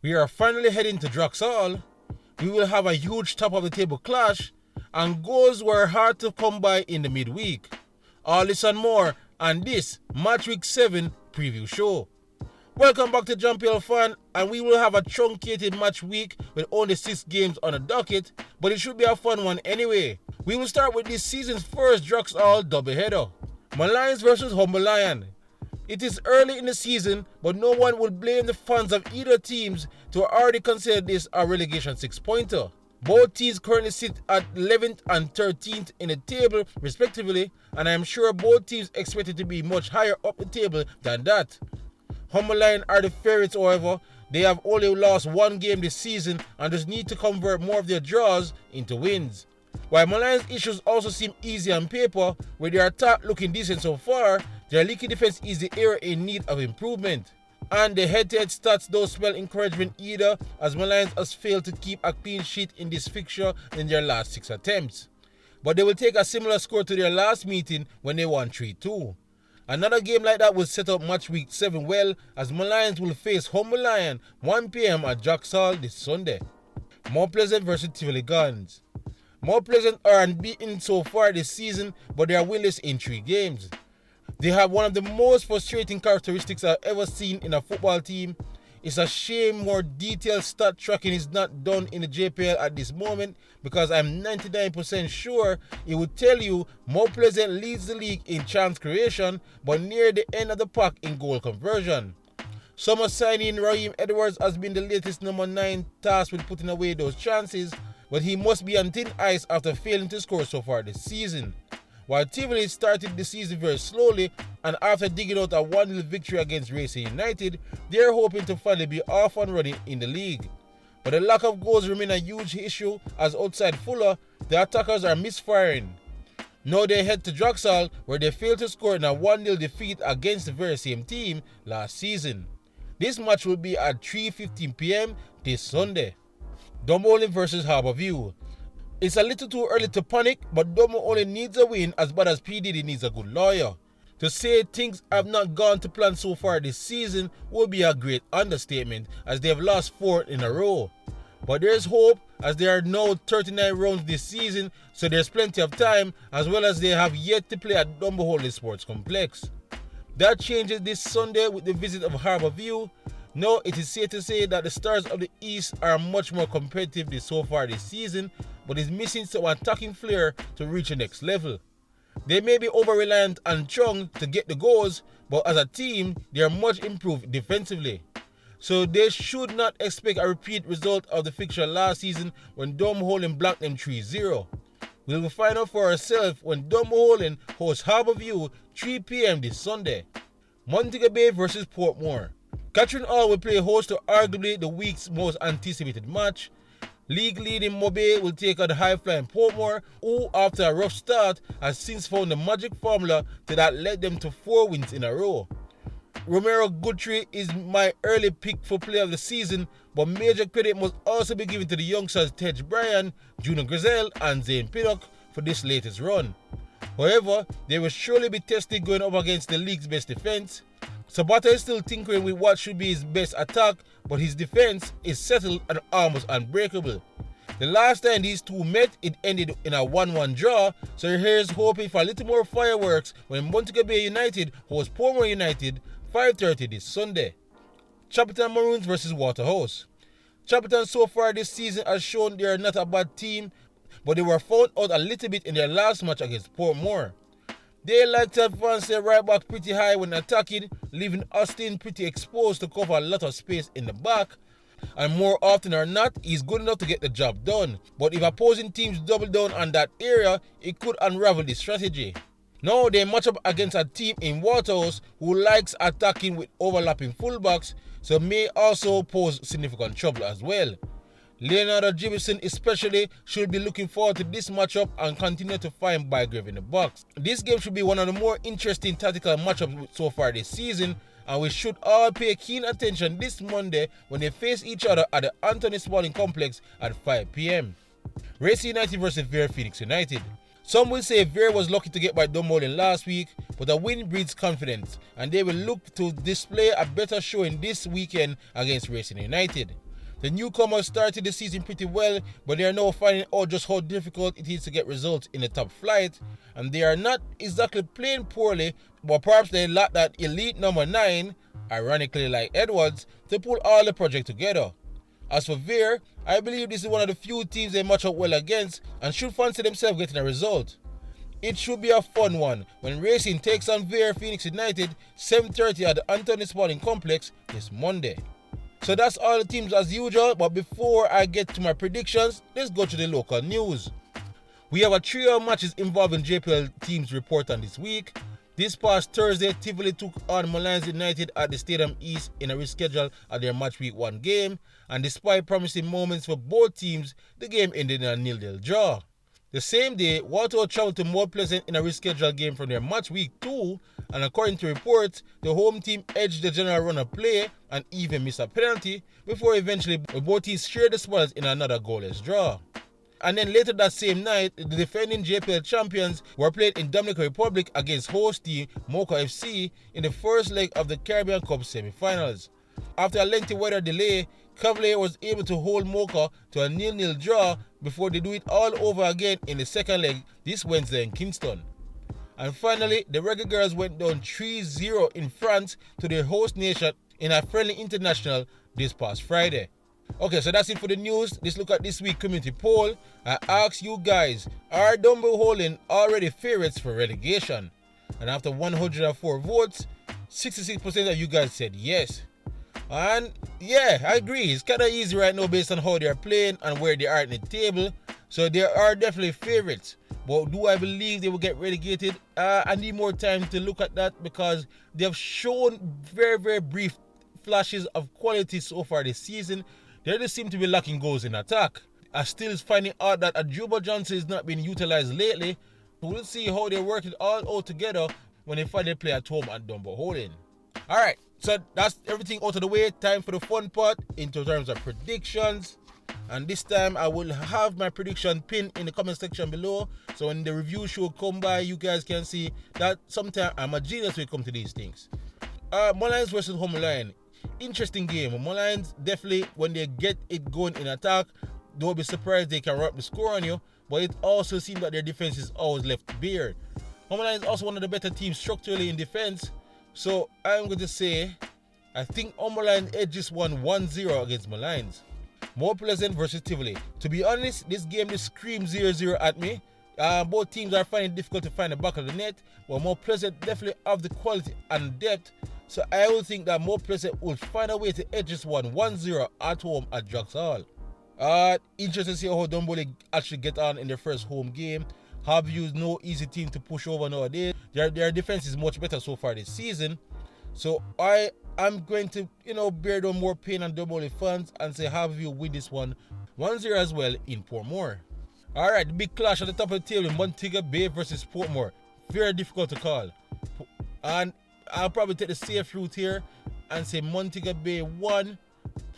We are finally heading to Draxall. We will have a huge top of the table clash, and goals were hard to come by in the midweek. All this and more on this Match Week 7 preview show. Welcome back to JampL Fan, and we will have a truncated match week with only 6 games on the docket, but it should be a fun one anyway. We will start with this season's first Draxall doubleheader. Molynes versus Humble Lion. It is early in the season, but no one will blame the fans of either teams to already consider this a relegation 6-pointer. Both teams currently sit at 11th and 13th in the table respectively, and I am sure both teams expected to be much higher up the table than that. Humble Lion are the favourites, however. They have only lost 1 game this season and just need to convert more of their draws into wins. While Molynes' issues also seem easy on paper, with their attack looking decent so far, their leaky defense is the area in need of improvement. And the head-to-head stats don't spell encouragement either, as Molynes has failed to keep a clean sheet in this fixture in their last 6 attempts. But they will take a similar score to their last meeting when they won 3-2. Another game like that will set up Match Week 7 well, as Molynes will face Humble Lion 1 PM at Draxall this Sunday. Mount Pleasant versus Tivoli Guns. Mount Pleasant are unbeaten so far this season, but they are winless in 3 games. They have one of the most frustrating characteristics I've ever seen in a football team. It's a shame more detailed stat tracking is not done in the JPL at this moment, because I'm 99% sure it would tell you Mount Pleasant leads the league in chance creation, but near the end of the pack in goal conversion. Summer signing Raheem Edwards has been the latest number 9 tasked with putting away those chances, but he must be on thin ice after failing to score so far this season. While Tivoli started the season very slowly, and after digging out a 1-0 victory against Racing United, they are hoping to finally be off and running in the league. But the lack of goals remain a huge issue, as outside Fuller, the attackers are misfiring. Now they head to Draxall, where they failed to score in a 1-0 defeat against the very same team last season. This match will be at 3:15 PM this Sunday. Molynes versus Harbourview. It's a little too early to panic, but Domo only needs a win as bad as P. Diddy needs a good lawyer. To say things have not gone to plan so far this season would be a great understatement, as they have lost 4 in a row. But there's hope, as there are now 39 rounds this season, so there's plenty of time, as well as they have yet to play at Dumbo Sports Complex. That changes this Sunday with the visit of Harbourview. Now it is safe to say that the Stars of the East are much more competitive so far this season, but is missing some attacking flair to reach the next level. They may be over-reliant on Chung to get the goals, but as a team, they are much improved defensively. So they should not expect a repeat result of the fixture last season when Dumbo blanked them 3-0. We will find out for ourselves when Dumbo hosts Harbourview 3 PM this Sunday. Montego Bay versus Portmore. Catherine Hall will play host to arguably the week's most anticipated match. League-leading Mobe will take on the high-flying Portmore, who, after a rough start, has since found the magic formula that led them to 4 wins in a row. Romero Guthrie is my early pick for player of the season, but major credit must also be given to the youngsters Tej Bryan, Junior Grizel, and Zane Pinnock for this latest run. However, they will surely be tested going up against the league's best defense. Sabata is still tinkering with what should be his best attack, but his defense is settled and almost unbreakable. The last time these two met, it ended in a 1-1 draw, so here's hoping for a little more fireworks when Montego Bay United hosts Portmore United 5:30 this Sunday. Chapan Maroons versus Waterh. Chapan so far this season has shown they are not a bad team, but they were found out a little bit in their last match against Portmore. They like to advance their right back pretty high when attacking, leaving Austin pretty exposed to cover a lot of space in the back, and more often than not, he's good enough to get the job done. But if opposing teams double down on that area, it could unravel the strategy. Now they match up against a team in Waterh who likes attacking with overlapping fullbacks, so may also pose significant trouble as well. Leonardo Jibson especially should be looking forward to this matchup and continue to find Bygrave in the box. This game should be one of the more interesting tactical matchups so far this season, and we should all pay keen attention this Monday when they face each other at the Anthony Spalding Complex at 5 PM. Racing United versus Vere Phoenix United. Some will say Vere was lucky to get by Dumbo last week, but a win breeds confidence, and they will look to display a better showing this weekend against Racing United. The newcomers started the season pretty well, but they are now finding out just how difficult it is to get results in the top flight, and they are not exactly playing poorly, but perhaps they lack that elite number 9, ironically like Edwards, to pull all the project together. As for Veer, I believe this is one of the few teams they match up well against and should fancy themselves getting a result. It should be a fun one when Racing takes on Veer Phoenix United 7:30 at the Anthony Sporting Complex this Monday. So that's all the teams as usual, but before I get to my predictions, let's go to the local news. We have a trio of matches involving JPL teams report on this week. This past Thursday, Tivoli took on Molynes United at the Stadium East in a reschedule of their match week 1 game, and despite promising moments for both teams, the game ended in a 0-0 draw. The same day, Waterh traveled to Mount Pleasant in a rescheduled game from their match week 2, and according to reports, the home team edged the general run of play and even missed a penalty before eventually both teams shared the spoils in another goalless draw. And then later that same night, the defending JPL champions were played in Dominican Republic against host team Mocha FC in the first leg of the Caribbean Cup semi-finals. After a lengthy weather delay, Cavalier was able to hold Mocha to a 0-0 draw before they do it all over again in the second leg this Wednesday in Kingston. And finally, the Reggae Girlz went down 3-0 in France to their host nation in a friendly international this past Friday. Okay, so that's it for the news. Let's look at this week's community poll. I asked you guys, are Dumbo Holding already favorites for relegation? And after 104 votes, 66% of you guys said yes. And yeah, I agree. It's kind of easy right now based on how they're playing and where they are in the table. So they are definitely favorites. But do I believe they will get relegated? I need more time to look at that because they have shown very, very brief flashes of quality so far this season. They just seem to be lacking goals in attack. I still finding out that Ajuba Johnson is not being utilized lately. We'll see how they work it all out together when they finally play at home at Dumbo Holding. Alright, so that's everything out of the way. Time for the fun part in terms of predictions. And this time I will have my prediction pinned in the comment section below. So when the review show come by, you guys can see that sometimes I'm a genius when it comes to these things. Molynes versus Molynes. Interesting game. Molynes definitely, when they get it going in attack, don't be surprised they can wrap the score on you. But it also seems that their defense is always left bare. Molynes is also one of the better teams structurally in defense. So I'm going to say, I think Molynes edges won 1-0 against Molynes. Mount Pleasant versus Tivoli. To be honest, this game just screams 0-0 at me. Both teams are finding it difficult to find the back of the net, but Mount Pleasant definitely have the quality and depth. So I will think that Mount Pleasant will find a way to edge this one 1-0 at home at Drax Hall. Interesting to see how Dumboli actually get on in their first home game. Harvey is no easy team to push over nowadays. Their defense is much better so far this season. So I am going to, bear down more pain on Dumboli fans and say Harvey win this one 1-0 as well in Portmore. Alright, the big clash at the top of the table, Montego Bay versus Portmore. Very difficult to call. And I'll probably take the safe route here and say Montego Bay 1,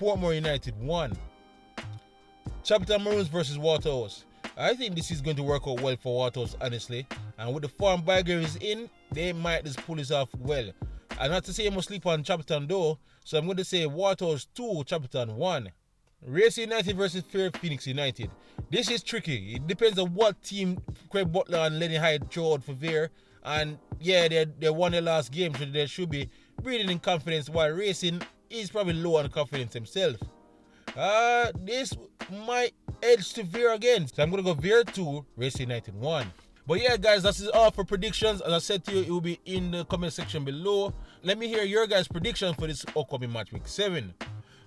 Portmore United 1. Chapan Marlons versus Waterh. I think this is going to work out well for Waterh, honestly. And with the form Bagger is in, they might just pull this off well. And not to say you must sleep on Chapan though, so I'm going to say Waterh 2, Chapan 1. Racing United versus Phoenix United. This is tricky. It depends on what team Craig Butler and Lenny Hyde throw out for there. And yeah, they won their last game, so they should be breathing in confidence, while Racing is probably low on confidence himself. This might edge to Veer again. So I'm going to go Veer 2, Racing United 1. But yeah, guys, that's all for predictions. As I said to you, it will be in the comment section below. Let me hear your guys' predictions for this upcoming match week 7.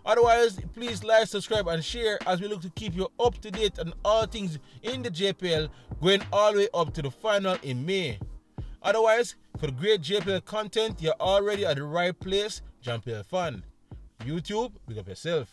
Otherwise, please like, subscribe, and share as we look to keep you up to date on all things in the JPL, going all the way up to the final in May. Otherwise, for the great JPL content, you're already at the right place. JPL Fan. YouTube, big up yourself.